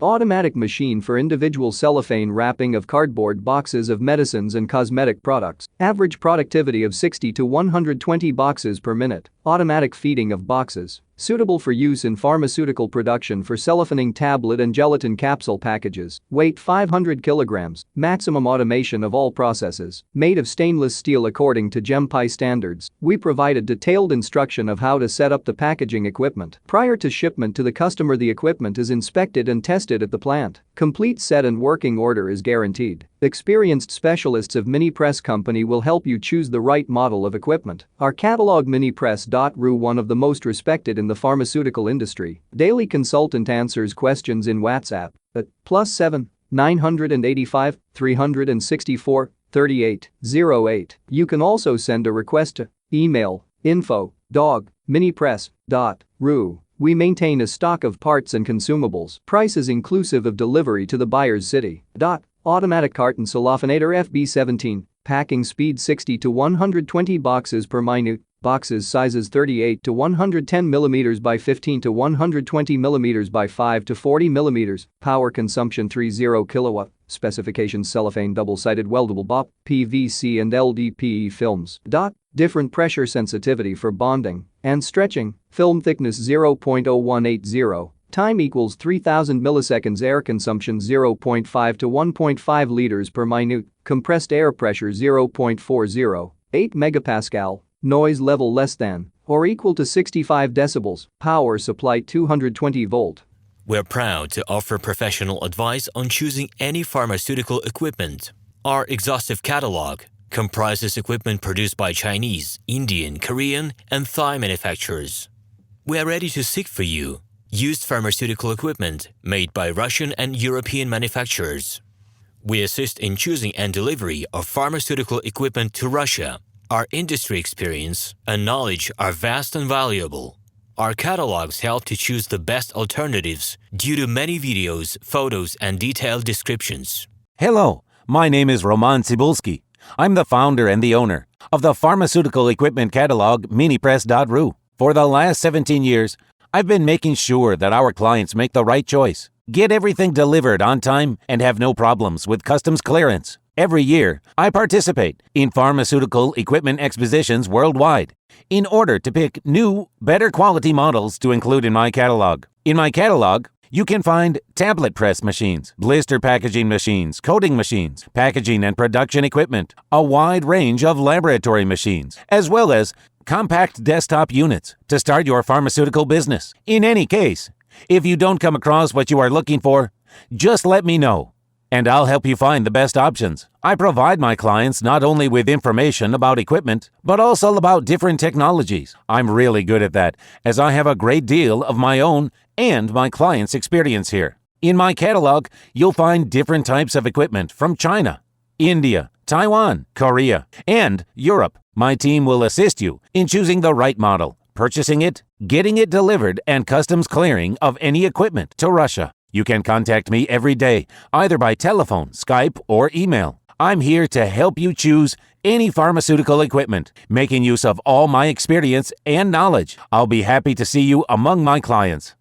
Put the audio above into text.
Automatic machine for individual cellophane wrapping of cardboard boxes of medicines and cosmetic products. Average productivity of 60 to 120 boxes per minute. Automatic feeding of boxes. Suitable for use in pharmaceutical production for cellophaning tablet and gelatin capsule packages. Weight 500 kilograms. Maximum automation of all processes. Made of stainless steel according to GEMPI standards. We provided detailed instruction of how to set up the packaging equipment. Prior to shipment to the customer, the equipment is inspected and tested at the plant. Complete set and working order is guaranteed. Experienced specialists of Minipress company will help you choose the right model of equipment. Our catalog Minipress.ru, one of the most respected in the pharmaceutical industry. Daily consultant answers questions in WhatsApp at +7 985 364 3808. You can also send a request to email info@minipress.ru. We maintain a stock of parts and consumables. Prices inclusive of delivery to the buyer's city. Automatic carton cellophanator FB-17. Packing speed 60 to 120 boxes per minute. Boxes sizes 38 to 110 mm by 15 to 120 mm by 5 to 40 mm. Power consumption 30 kilowatt. Specifications: cellophane, double-sided weldable BOP, PVC and LDPE films. Different pressure sensitivity for bonding and stretching. Film thickness 0.0180. Time equals 3000 milliseconds. Air consumption 0.5 to 1.5 liters per minute. Compressed air pressure 0.40. 8 megapascal. Noise level less than or equal to 65 decibels. Power supply 220 volt. We're proud to offer professional advice on choosing any pharmaceutical equipment. Our exhaustive catalog comprises equipment produced by Chinese, Indian, Korean, and Thai manufacturers. We are ready to seek for you used pharmaceutical equipment made by Russian and European manufacturers. We assist in choosing and delivery of pharmaceutical equipment to Russia. Our industry experience and knowledge are vast and valuable. Our catalogs help to choose the best alternatives due to many videos, photos, and detailed descriptions. Hello, my name is RomanTsibulsky. I'm the founder and the owner of the pharmaceutical equipment catalog Minipress.ru. For the last 17 years, I've been making sure that our clients make the right choice, get everything delivered on time, and have no problems with customs clearance. Every year, I participate in pharmaceutical equipment expositions worldwide in order to pick new, better quality models to include in my catalog. In my catalog, you can find tablet press machines, blister packaging machines, coating machines, packaging and production equipment, a wide range of laboratory machines, as well as compact desktop units to start your pharmaceutical business. In any case, if you don't come across what you are looking for, just let me know, and I'll help you find the best options. I provide my clients not only with information about equipment, but also about different technologies. I'm really good at that, as I have a great deal of my own and my clients' experience here. In my catalog, you'll find different types of equipment from China, India, Taiwan, Korea, and Europe. My team will assist you in choosing the right model, purchasing it, getting it delivered, and customs clearing of any equipment to Russia. You can contact me every day, either by telephone, Skype, or email. I'm here to help you choose any pharmaceutical equipment, making use of all my experience and knowledge. I'll be happy to see you among my clients.